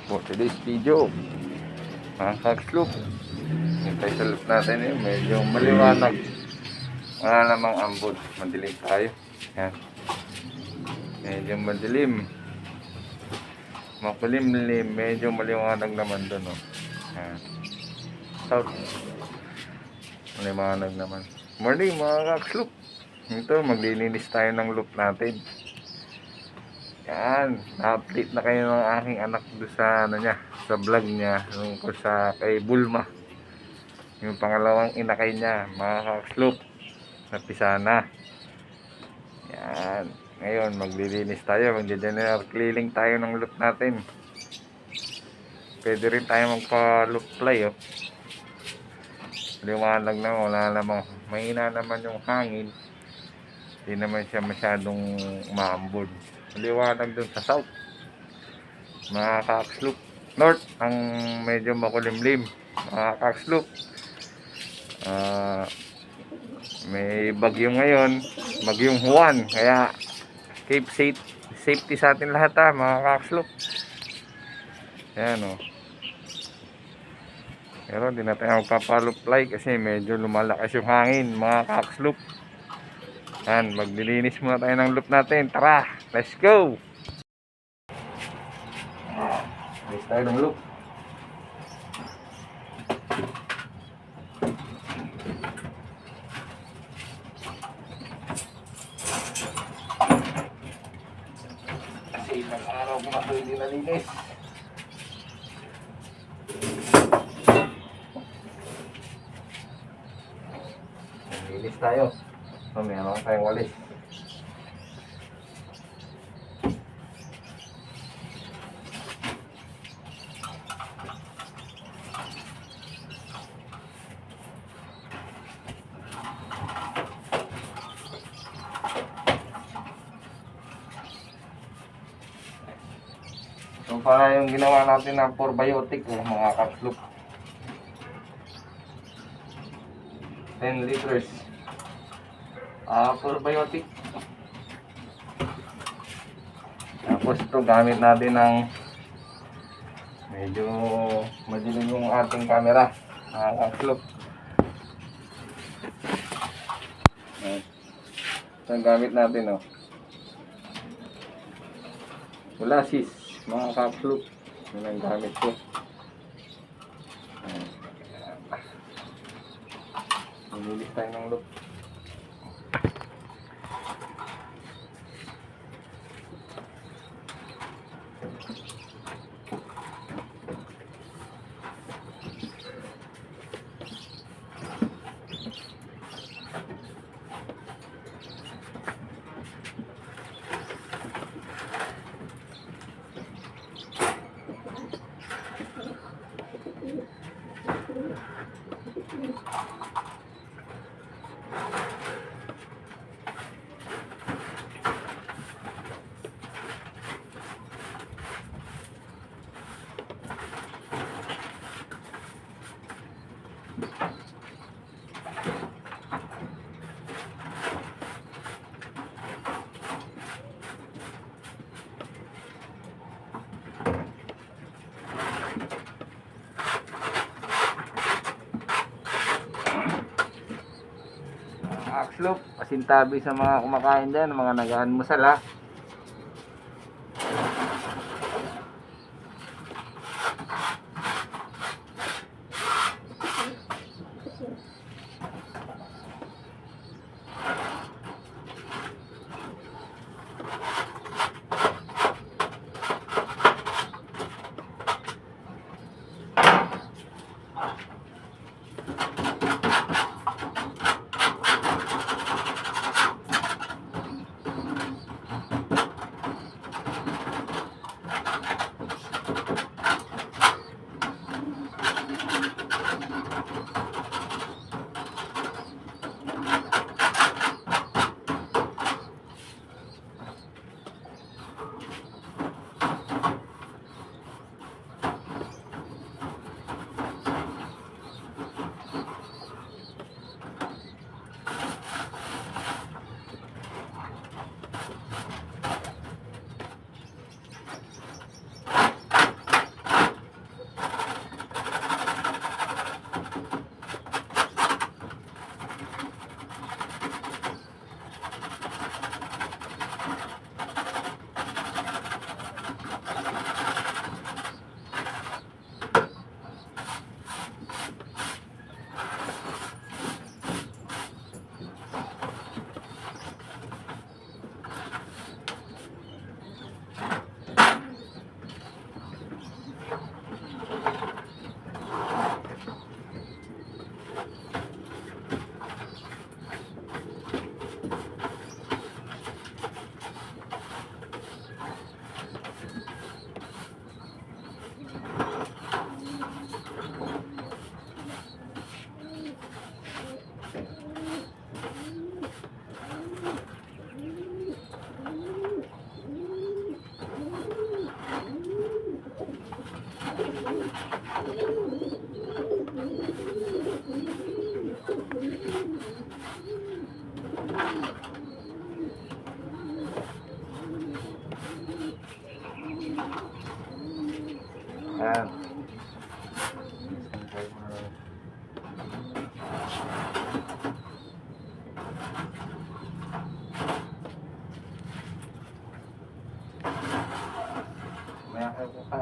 for today's video. Mga kagsloop, hintay sa loop natin yun. Medyo maliwanag. Wala namang ambon. Madilim tayo. Yan. Medyo madilim. Makulimlim. Medyo maliwanag naman doon. Oh. Yan. South. Maliwanag naman. Morning mga kagsloop. Ito, maglilinis tayo ng loop natin. Yan, na-update na kayo ng aking anak doon sa ano niya, sa vlog niya tungkol sa kay Bulma. Yung pangalawang inakay niya, mga kaksloop, napisa na. Yan, ngayon maglilinis tayo, magde-general cleaning tayo ng loop natin. Pwede rin tayo magpa-loop fly, oh. Liwanag na, wala namang, mahina naman yung hangin. Hindi naman siya masyadong umaambon. Liwanag dun sa south, mga kaksloop. North ang medyo makulimlim, mga kaksloop. May bagyo ngayon, bagyong Juan, kaya keep safety sa atin lahat, ha, mga kaksloop. Ayan, oh. Pero hindi natin magpapaluply kasi medyo lumalakas yung hangin, mga kaksloop. Yan, maglilinis muna tayo ng loop natin. Tara, let's go! Linis tayo ng loop. Kasi ilang araw ko na ito hindi nalinis. Linis tayo. So, meron tayong walis. So, para yung ginawa natin ng probiotic, mga kaksloop. 10 liters. Probiotic. Tapos ito gamit natin ng medyo madilim yung ating camera, mga kaksloop. Ito ang gamit natin, oh. Molasses, mga kaksloop. Yun ang gamit ko. Nililis tayo ng loop. Kaksloop, pasintabi sa mga kumakain dyan, mga nag-almusal, ha.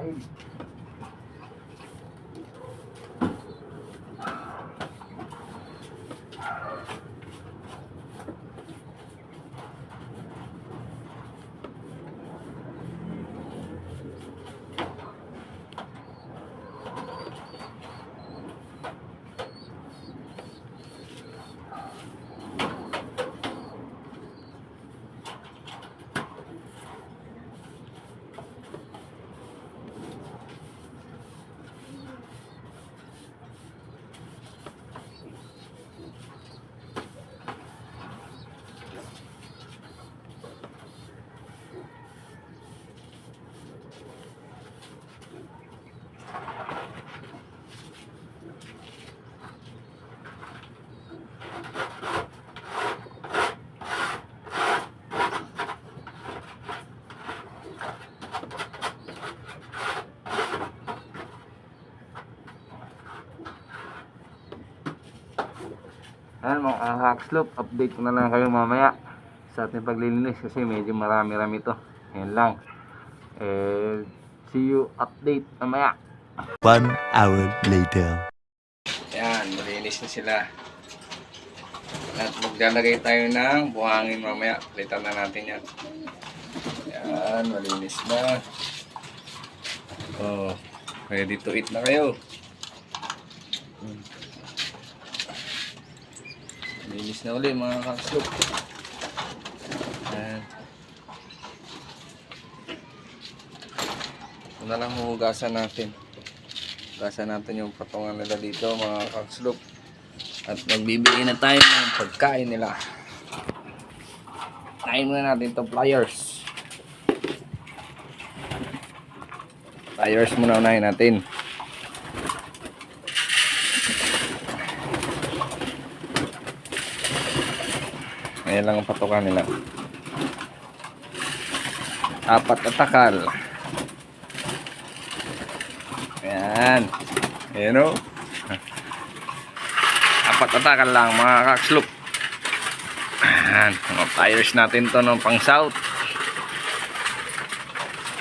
side. Ayan mga hackslop, update ko na lang kayo mamaya sa ating paglilinis kasi medyo marami-rami to. Ayan lang. See you update mamaya. 1 hour later. Ayan, malinis na sila. At maglalagay tayo ng buhangin mamaya. Palitan na natin yan. Ayan, malinis na. Oh, ready to eat na kayo. Linis na ulit mga kakslop. Ayan. Ito na lang hugasan natin. Hugasan natin yung patungan nila dito mga kakslop. At magbibigay na tayo ng pagkain nila. Kain muna natin itong pliers. Pliers muna unahin natin. Ayan lang ang patukan nila. 4 na takal. Ayan. Ayan o. 4 na takal lang mga kakslop. Ayan. Mga pliers natin to ng pang south.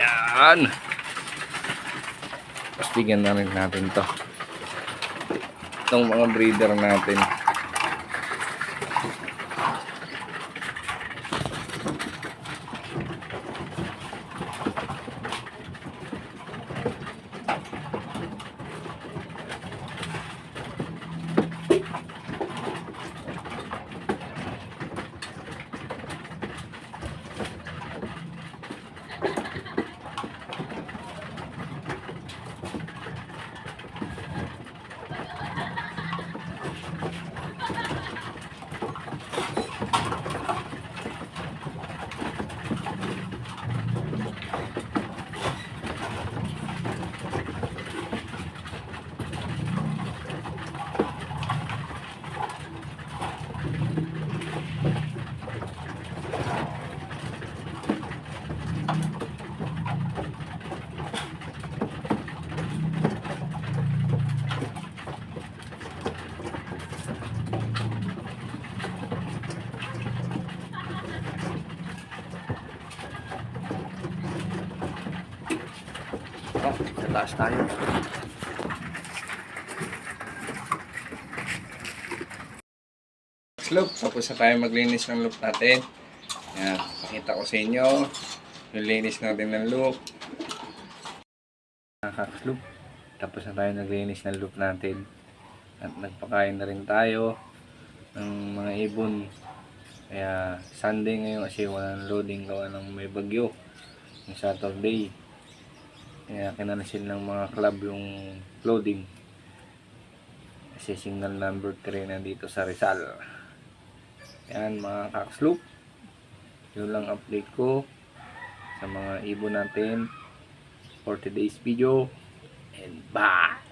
Ayan. Pastigan na rin natin to. Itong mga breeder natin. Sa taas tayo. Loop, tapos na tayo maglinis ng loop natin. Ayan, pakita ko sa inyo yung linis natin ng loop. Loop, tapos na tayo naglinis ng loop natin. At nagpakain na rin tayo ng mga ibon. Kaya Sunday ngayon kasi walang loading gawa ng may bagyo. Yung Saturday. Kaya kinansil ng mga club yung loading. Kasi signal number 3 na dito sa Rizal. Yan mga kakslop. Yun lang update ko sa mga ibon natin for today's video. And bye!